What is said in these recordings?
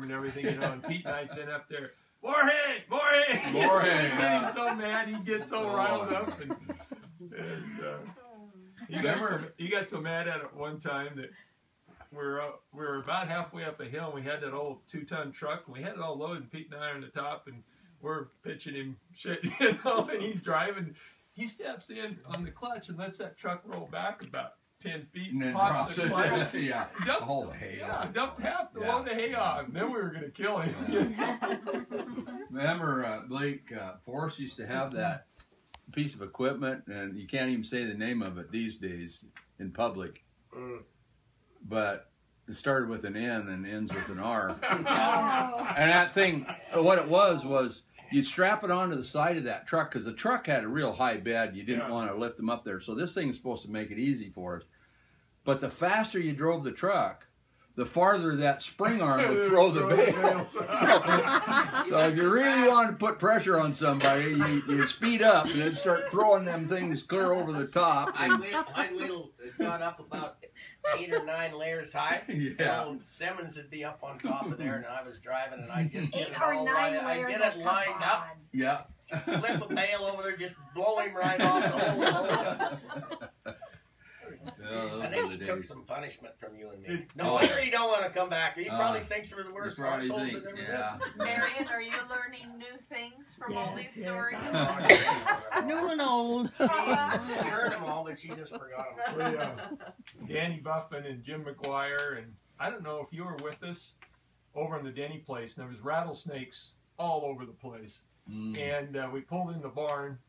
and everything, you know, and Pete and I'd sit up there, more hay, more hay. More hay. He'd get him so mad, he'd get so riled up, and he got so mad at it one time that we were about halfway up a hill, and we had that old 2-ton truck, and we had it all loaded, and Pete and I are on the top, and we're pitching him shit, you know, and he's driving. He steps in on the clutch and lets that truck roll back about 10 feet And then pops drops the it. clutch, Yeah. dumped, All the hay. dumped half the load of hay on, and then we were going to kill him. Remember, Blake, Forrest used to have that piece of equipment, and you can't even say the name of it these days in public. But it started with an N and ends with an R. And that thing, what it was you'd strap it onto the side of that truck, because the truck had a real high bed. You didn't want to lift them up there. So this thing is supposed to make it easy for us. But the faster you drove the truck, the farther that spring arm would throw the bale. So if you really wanted to put pressure on somebody, you'd speed up and then start throwing them things clear over the top. My wheel got up about 8 or 9 layers high. Yeah. So Simmons would be up on top of there, and I was driving, and I just get 8 it or all 9 lined. I layers. get it lined up, Yeah. flip a bale over there, just blow him right off the whole load. I think he took some punishment from you and me. No wonder he don't want to come back. He probably thinks we're the worst assholes that ever lived. Marion, are you learning new things from all these stories? New and old. She heard them all, but she just forgot them. Danny Buffin and Jim McGuire, and I don't know if you were with us over in the Denny place, and there was rattlesnakes all over the place. And we pulled in the barn,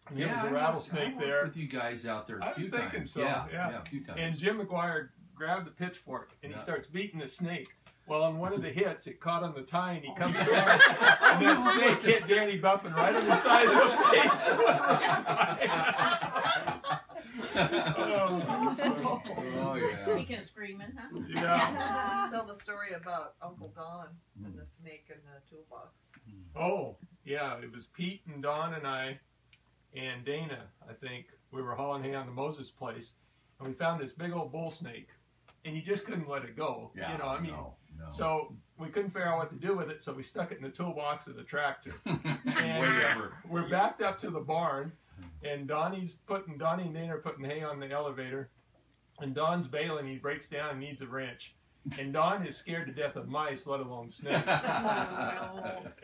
and there was a rattlesnake there. With you guys out there, I was thinking so. Yeah, a few times. And Jim McGuire grabbed a pitchfork and he starts beating the snake. Well, on one of the hits, it caught on the tie, and he comes down, and that snake hit Danny Buffin right on the side of the face. Oh yeah. Speaking of screaming, huh? Yeah. Tell the story about Uncle Don and the snake in the toolbox. Oh, yeah. It was Pete and Don and I and Dana, I think. We were hauling hay on the Moses place, and we found this big old bull snake, and you just couldn't let it go. Yeah, you know, I mean, no. So we couldn't figure out what to do with it, so we stuck it in the toolbox of the tractor. And we're backed up to the barn, and Donnie and Dana are putting hay on the elevator, and Don's bailing. He breaks down and needs a wrench. And Don is scared to death of mice, let alone snakes.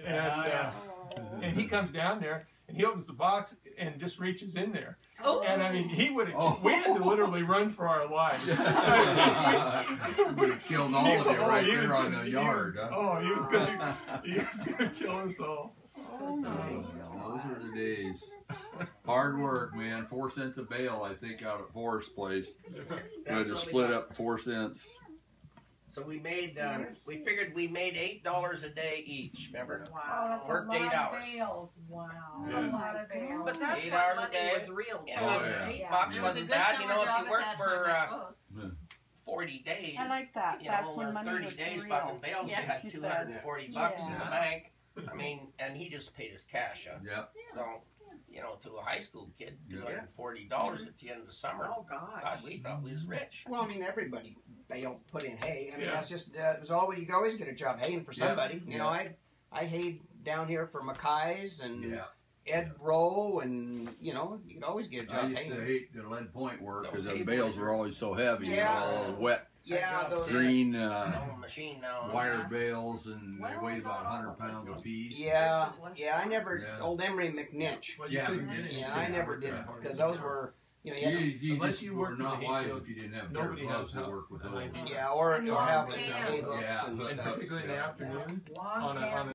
And he comes down there, and he opens the box and just reaches in there. And I mean, he would have. We had to literally run for our lives. Would have killed all of you right there on the yard. He was gonna kill us all. Oh my Those were the days. Hard work, man. 4 cents a bale, I think, out at Forrest's place. We had to split up 4 cents. So we made, we figured we made $8 a day each, remember? Wow, that's Worked a lot 8 hours. of bales. Wow. That's a lot of bales. But that's 8 when hours a money day. was real. Yeah, Oh, yeah. $8 It was a wasn't good bad. You summer know, if job you at worked that for time, I suppose. 40 days, I like that. you That's know, when or money 30 was days real. bucking bales, Yeah, you had she said. $240 in the Yeah. bank. I mean, and he just paid his cash up. Yep. So, you know, to a high school kid, Yeah. $240 at the end of the summer. Oh, gosh. God, we thought we was rich. Well, I mean, everybody put in hay. I mean, Yeah. that's just it was always you could always get a job haying for somebody. You know, Yeah. I hayed down here for Mackay's and Yeah. Ed Rowe, and you know, you could always get a I job used haying. to hate the lead point work because Those the hay bales boys were always so heavy. Yeah. You know, all wet, Yeah, those. green It's on a machine now. wire bales, and they Well, weighed about not all 100 of them, pounds though. apiece. Yeah, It's just less yeah. I never. Yeah. Old Emery McNinch. Well, you Yeah, couldn't we get did. any Yeah, I kids never work did that hard. because those were, you know, you had to, You Unless just you were worked in not the wise hayfield, if you didn't have nobody gloves has to help. work with And those. I- yeah, or And long have pants. hay hooks Yeah, and hooks. And stuff. particularly in the afternoon, Long on a pants